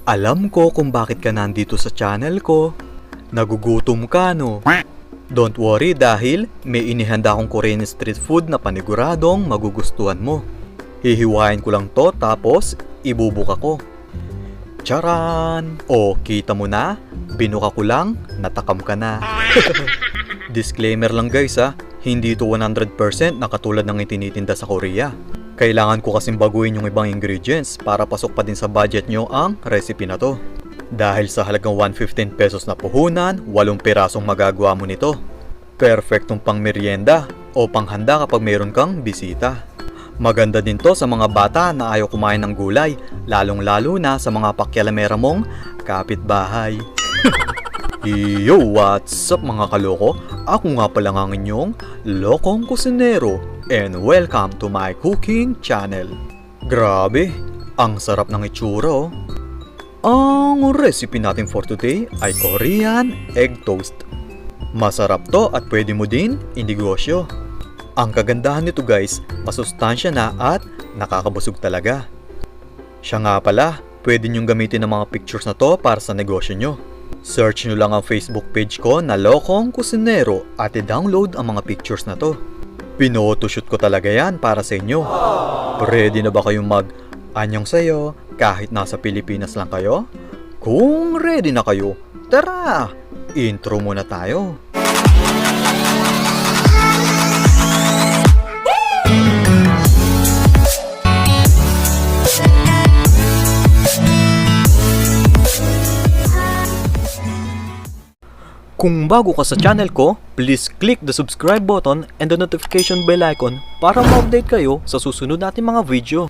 Alam ko kung bakit ka nandito sa channel ko. Nagugutom ka, no? Don't worry dahil may inihanda akong Korean street food na paniguradong magugustuhan mo. Hihiwain ko lang to tapos ibubuka ko. Charan! O, kita mo na? Binuka ko lang, natakam ka na. Disclaimer lang guys ha, hindi ito 100% na katulad ng itinitinda sa Korea. Kailangan ko kasing baguhin yung ibang ingredients para pasok pa din sa budget nyo ang recipe na to. Dahil sa halagang 115 pesos na puhunan, 8 pirasong magagawa mo nito. Perfectong pang merienda o panghanda kapag mayroon kang bisita. Maganda din to sa mga bata na ayaw kumain ng gulay, lalong-lalo na sa mga pakyalamera mong kapitbahay. Yo, what's up mga kaloko? Ako nga pala ang inyong Lokong Kusinero and welcome to my cooking channel. Grabe, ang sarap ng itsura oh. Ang recipe natin for today ay Korean egg toast. Masarap to at pwede mo din inegosyo. Ang kagandahan nito guys, masustansya na at nakakabusog talaga. Siya nga pala, pwede nyong gamitin ang mga pictures na to para sa negosyo nyo. Search nyo lang ang Facebook page ko na Lokong Kusinero at i-download ang mga pictures na to. Pinotoshoot ko talaga yan para sa inyo. Ready na ba kayong mag-anyong sayo kahit nasa Pilipinas lang kayo? Kung ready na kayo, tara! Intro muna tayo. Kung bago ka sa channel ko, please click the subscribe button and the notification bell icon para ma-update kayo sa susunod nating mga video.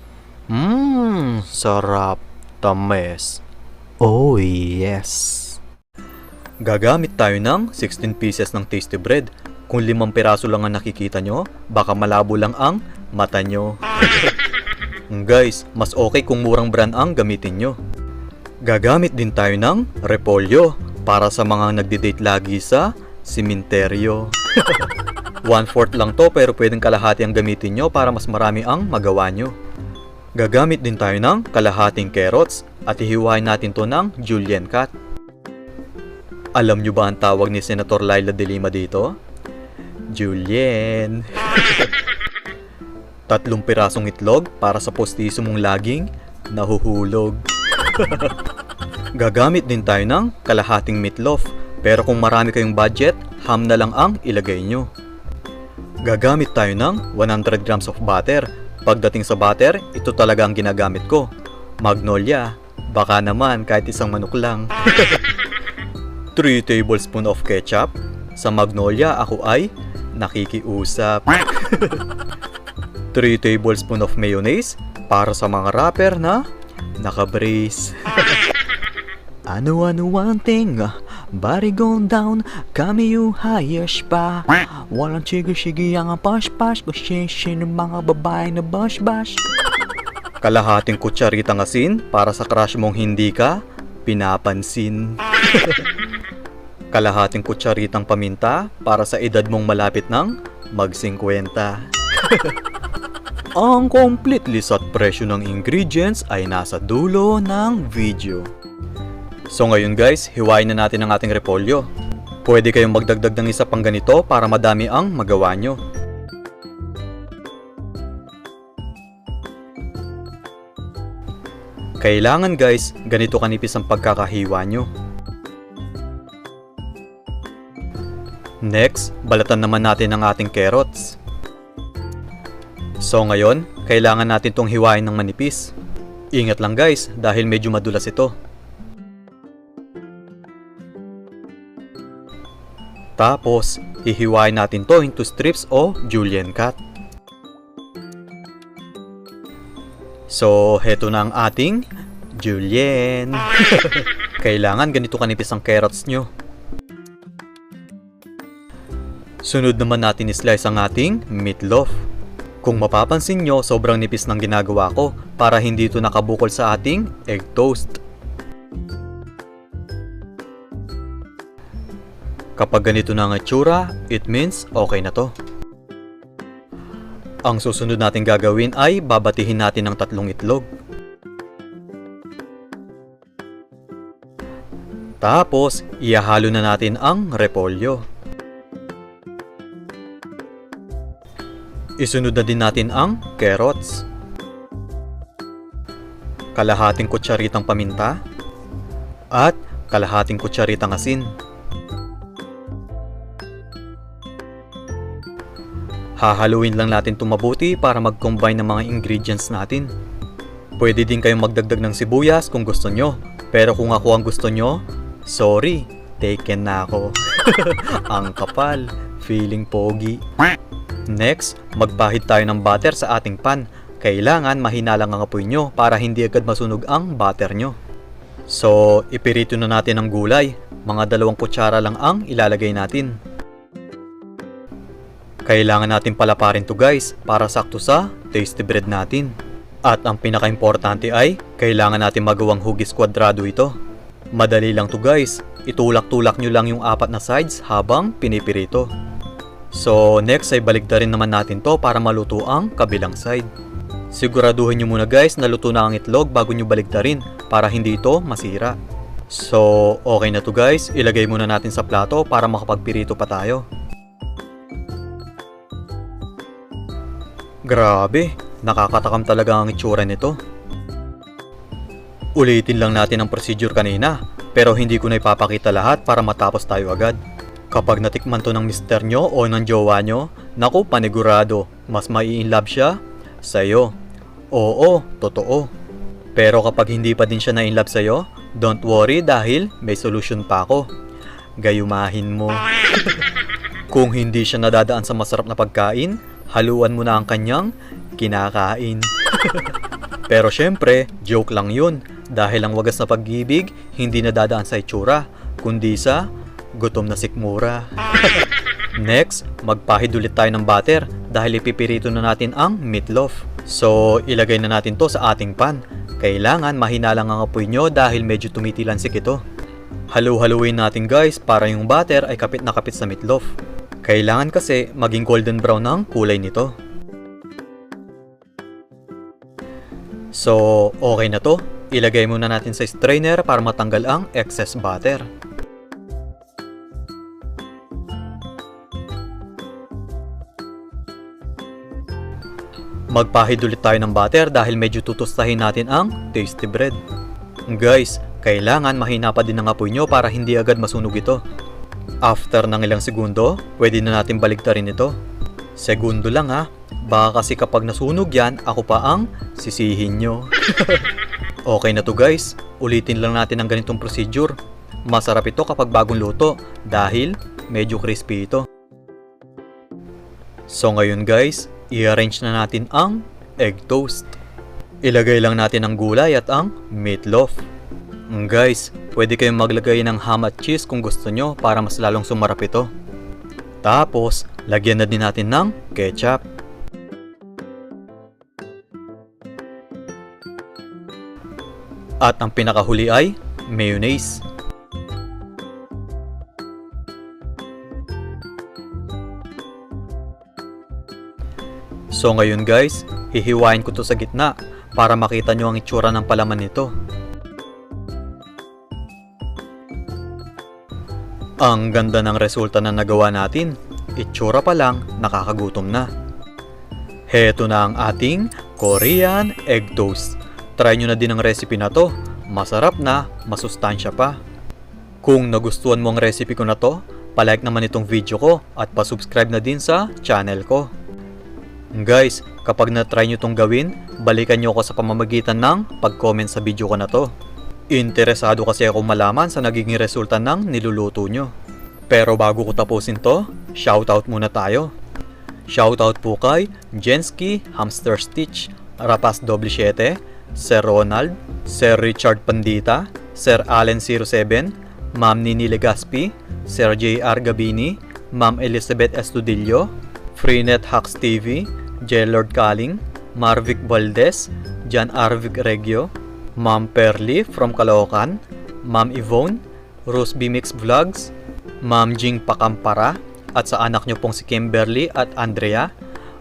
Sarap tames. Oh yes. Gagamit tayo ng 16 pieces ng tasty bread. Kung 5 piraso lang ang nakikita nyo, baka malabo lang ang mata nyo. Guys, mas okay kung murang brand ang gamitin nyo. Gagamit din tayo ng repolyo para sa mga nagdi-date lagi sa simenteryo. 1/4 lang to pero pwedeng kalahati ang gamitin nyo para mas marami ang magawa nyo. Gagamit din tayo ng kalahating carrots at ihiwain natin to ng julienne cut. Alam nyo ba ang tawag ni Senator Laila de Lima dito? Julienne. 3 pirasong itlog para sa postiso mong laging nahuhulog. Gagamit din tayo ng kalahating meat loaf, pero kung marami kayong budget, ham na lang ang ilagay nyo. Gagamit tayo ng 100 grams of butter. Pagdating sa butter, ito talaga ang ginagamit ko. Magnolia, baka naman kahit isang manok lang. 3 tablespoons of ketchup. Sa Magnolia, ako ay nakikiusap. 3 tablespoons of mayonnaise para sa mga rapper na nakabrace. Ano one thing, body going down, kami yung highest pa. Walang chigi-chigi ang pash-pash, kasi ng mga babae na bash-bash. Kalahating kutsaritang asin para sa crush mong hindi ka pinapansin. Kalahating kutsaritang paminta para sa edad mong malapit ng mag-50. Ang complete list at presyo ng ingredients ay nasa dulo ng video. So ngayon guys, hiwain na natin ang ating repolyo. Pwede kayong magdagdag ng isa pang ganito para madami ang magawa nyo. Kailangan guys, ganito kanipis ang pagkakahiwa nyo. Next, balatan naman natin ang ating carrots. So ngayon, kailangan natin itong hiwain ng manipis. Ingat lang guys, dahil medyo madulas ito. Tapos, hihiwain natin to into strips o julienne cut. So, heto na ang ating julienne. Kailangan ganito kanipis ang carrots nyo. Sunod naman natin i-slice ang ating meat loaf. Kung mapapansin nyo, sobrang nipis ng ginagawa ko para hindi ito nakabukol sa ating egg toast. Kapag ganito na ang itsura, it means okay na to. Ang susunod natin gagawin ay babatihin natin ng 3 itlog. Tapos, ihahalo na natin ang repolyo. Isunod na din natin ang carrots. Kalahating kutsaritang paminta. At kalahating kutsaritang asin. Hahaluin lang natin ito mabuti para mag-combine ng mga ingredients natin. Pwede din kayong magdagdag ng sibuyas kung gusto nyo. Pero kung ako ang gusto nyo, sorry, taken na ako. Ang kapal, feeling pogi. Next, magpahid tayo ng butter sa ating pan. Kailangan mahina lang ang apoy nyo para hindi agad masunog ang butter nyo. So, ipirito na natin ang gulay. Mga 2 kutsara lang ang ilalagay natin. Kailangan natin palaparin to guys para sakto sa tasty bread natin. At ang pinaka-importante ay kailangan natin magawang hugis kwadrado ito. Madali lang to guys. Itulak-tulak nyo lang yung 4 na sides habang pinipirito. So next ay baligtarin naman natin to para maluto ang kabilang side. Siguraduhin nyo muna guys na luto na ang itlog bago nyo baligtarin para hindi ito masira. So okay na to guys. Ilagay muna natin sa plato para makapagpirito pa tayo. Grabe, nakakatakam talaga ang itsura nito. Ulitin lang natin ang procedure kanina, pero hindi ko na ipapakita lahat para matapos tayo agad. Kapag natikman to ng mister nyo o ng jowa nyo, naku panigurado, mas mai-inlove siya sa'yo. Oo, totoo. Pero kapag hindi pa din siya na-inlove sa'yo, don't worry dahil may solution pa ako. Gayumahin mo. Kung hindi siya nadadaan sa masarap na pagkain, haluan mo na ang kanyang kinakain. Pero syempre, joke lang yun. Dahil ang wagas na pag-ibig, hindi nadadaan sa itsura, kundi sa gutom na sikmura. Next, magpahid ulit tayo ng butter dahil ipipirito na natin ang meat loaf. So, ilagay na natin to sa ating pan. Kailangan mahina lang ang apoy nyo dahil medyo tumitilansik ito. Halu-haluin natin guys para yung butter ay kapit na kapit sa meat loaf. Kailangan kasi maging golden brown ang kulay nito. So, okay na to. Ilagay muna natin sa strainer para matanggal ang excess butter. Magpahid ulit tayo ng butter dahil medyo tutustahin natin ang tasty bread. Guys, kailangan mahina pa din ang apoy nyo para hindi agad masunog ito. After ng ilang segundo, pwede na natin baligtarin ito. Segundo lang ha, baka kasi kapag nasunog yan, ako pa ang sisihin nyo. Okay na to guys, ulitin lang natin ang ganitong procedure. Masarap ito kapag bagong luto dahil medyo crispy ito. So ngayon guys, i-arrange na natin ang egg toast. Ilagay lang natin ang gulay at ang meat loaf. Guys, pwede kayong maglagay ng ham at cheese kung gusto nyo para mas lalong sumarap ito. Tapos, lagyan na din natin ng ketchup. At ang pinakahuli ay mayonnaise. So ngayon guys, hihiwain ko to sa gitna para makita nyo ang itsura ng palaman nito. Ang ganda ng resulta na nagawa natin. Itsura pa lang, nakakagutom na. Heto na ang ating Korean egg toast. Try nyo na din ang recipe na to. Masarap na, masustansya pa. Kung nagustuhan mo ang recipe ko na to, palike naman itong video ko at pasubscribe na din sa channel ko. Guys, kapag na-try nyo itong gawin, balikan nyo ako sa pamamagitan ng pag-comment sa video ko na to. Interesado kasi ako malaman sa nagiging resulta ng niluluto nyo. Pero bago ko tapusin to, shoutout muna tayo. Shoutout po kay Jensky Hamster Stitch, Rapas 77, Sir Ronald, Sir Richard Pandita, Sir Allen 07, Ma'am Nini Legaspi, Sir J.R. Gabini, Ma'am Elizabeth Estudillo, Freenet Hacks TV, J. Lord Kaling, Marvic Valdez, Jan Arvic Regio, Ma'am Perly from Caloocan, Ma'am Yvonne, Rose B. Mix Vlogs, Ma'am Jing Pakampara, at sa anak nyo pong si Kimberly at Andrea,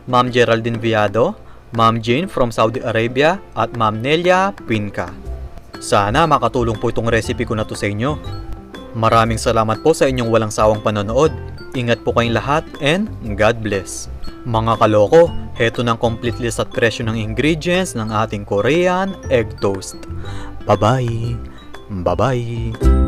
Ma'am Geraldine Viado, Ma'am Jane from Saudi Arabia, at Ma'am Nelia Pinka. Sana makatulong po itong recipe ko na to sa inyo. Maraming salamat po sa inyong walang sawang panonood. Ingat po kayong lahat and God bless. Mga kaloko, heto ng complete list at presyo ng ingredients ng ating Korean egg toast. Bye-bye! Bye-bye!